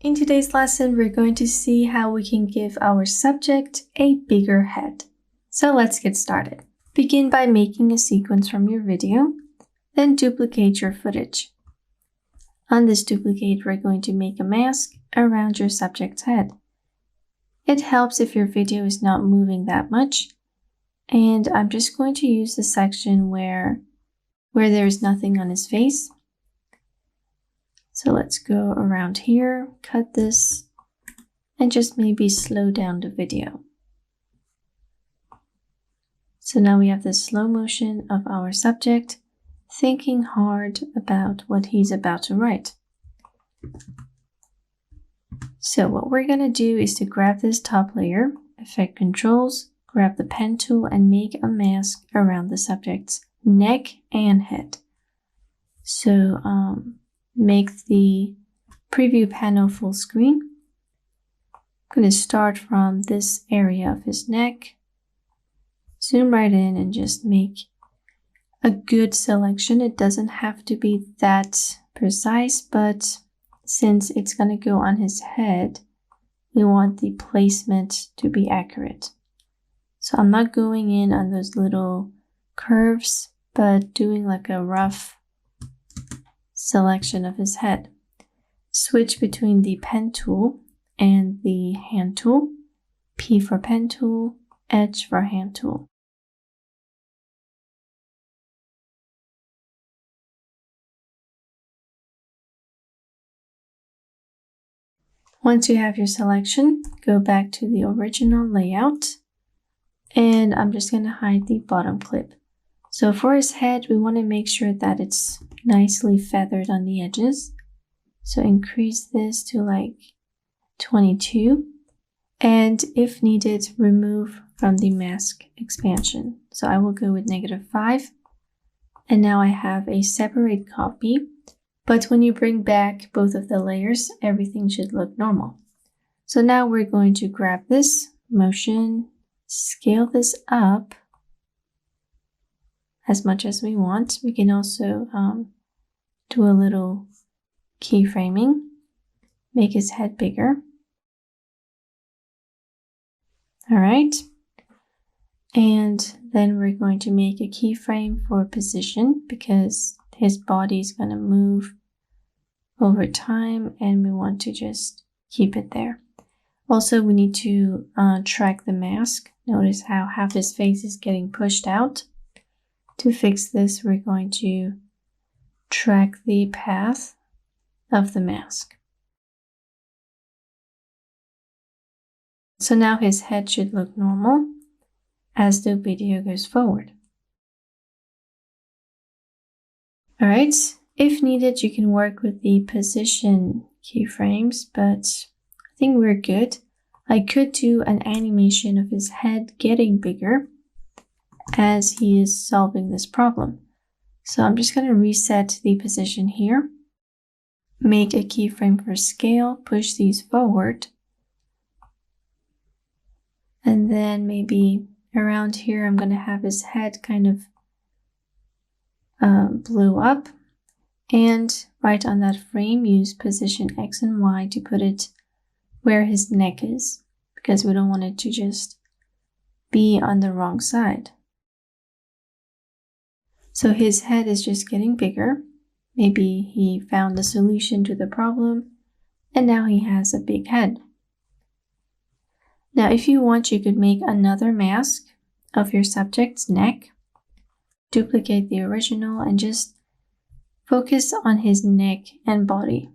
In today's lesson, we're going to see how we can give our subject a bigger head. So let's get started. Begin by making a sequence from your video, then duplicate your footage. On this duplicate, we're going to make a mask around your subject's head. It helps if your video is not moving that much, and I'm just going to use the section where there's nothing on his face. So let's go around here, cut this, and just maybe slow down the video. So now we have this slow motion of our subject thinking hard about what he's about to write. So what we're going to do is to grab this top layer, Effect Controls, grab the pen tool, and make a mask around the subject's neck and head. So make the preview panel full screen. I'm going to start from this area of his neck, zoom right in, and just make a good selection. It doesn't have to be that precise, but since it's going to go on his head, we want the placement to be accurate. So I'm not going in on those little curves, but doing like a rough selection of his head. Switch between the pen tool and the hand tool. P for pen tool, H for hand tool. Once you have your selection, go back to the original layout, and I'm just going to hide the bottom clip. So for his head, we want to make sure that it's nicely feathered on the edges. So increase this to like 22. And if needed, remove from the mask expansion. So I will go with -5. And now I have a separate copy. But when you bring back both of the layers, everything should look normal. So now we're going to grab this motion, scale this up as much as we want. We can also do a little keyframing, make his head bigger. All right. And then we're going to make a keyframe for position because his body is going to move over time and we want to just keep it there. Also, we need to track the mask. Notice how half his face is getting pushed out. To fix this, we're going to track the path of the mask. So now his head should look normal as the video goes forward. All right, if needed, you can work with the position keyframes, but I think we're good. I could do an animation of his head getting bigger as he is solving this problem. So I'm just going to reset the position here, make a keyframe for scale, push these forward, and then maybe around here I'm going to have his head kind of blow up, and right on that frame use position X and Y to put it where his neck is, because we don't want it to just be on the wrong side. So his head is just getting bigger. Maybe he found the solution to the problem and now he has a big head. Now if you want, you could make another mask of your subject's neck, duplicate the original, and just focus on his neck and body.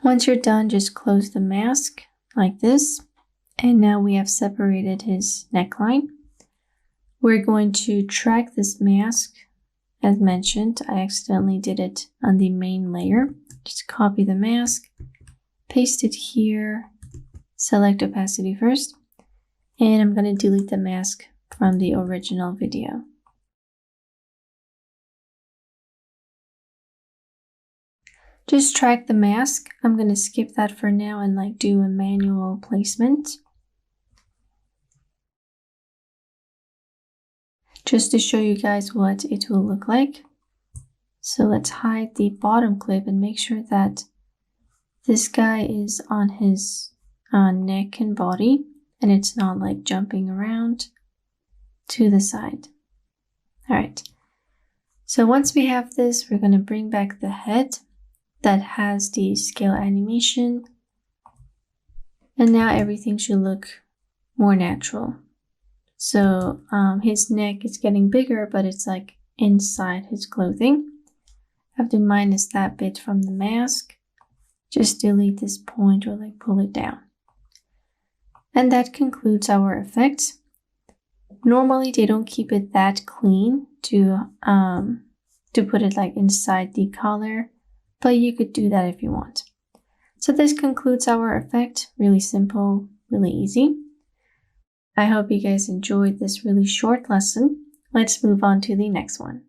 Once you're done, just close the mask like this. And now we have separated his neckline. We're going to track this mask. As mentioned, I accidentally did it on the main layer. Just copy the mask, paste it here, select opacity first, and I'm going to delete the mask from the original video. Just track the mask. I'm going to skip that for now and do a manual placement. just to show you guys what it will look like. So let's hide the bottom clip and make sure that this guy is on his neck and body, and it's not like jumping around to the side. All right. So once we have this, we're going to bring back the head that has the scale animation. And now everything should look more natural. So his neck is getting bigger, but it's like inside his clothing. I have to minus that bit from the mask. Just delete this point or like pull it down. And that concludes our effects. Normally they don't keep it that clean to put it like inside the collar, but you could do that if you want. So this concludes our effect. Really simple, really easy. I hope you guys enjoyed this really short lesson. Let's move on to the next one.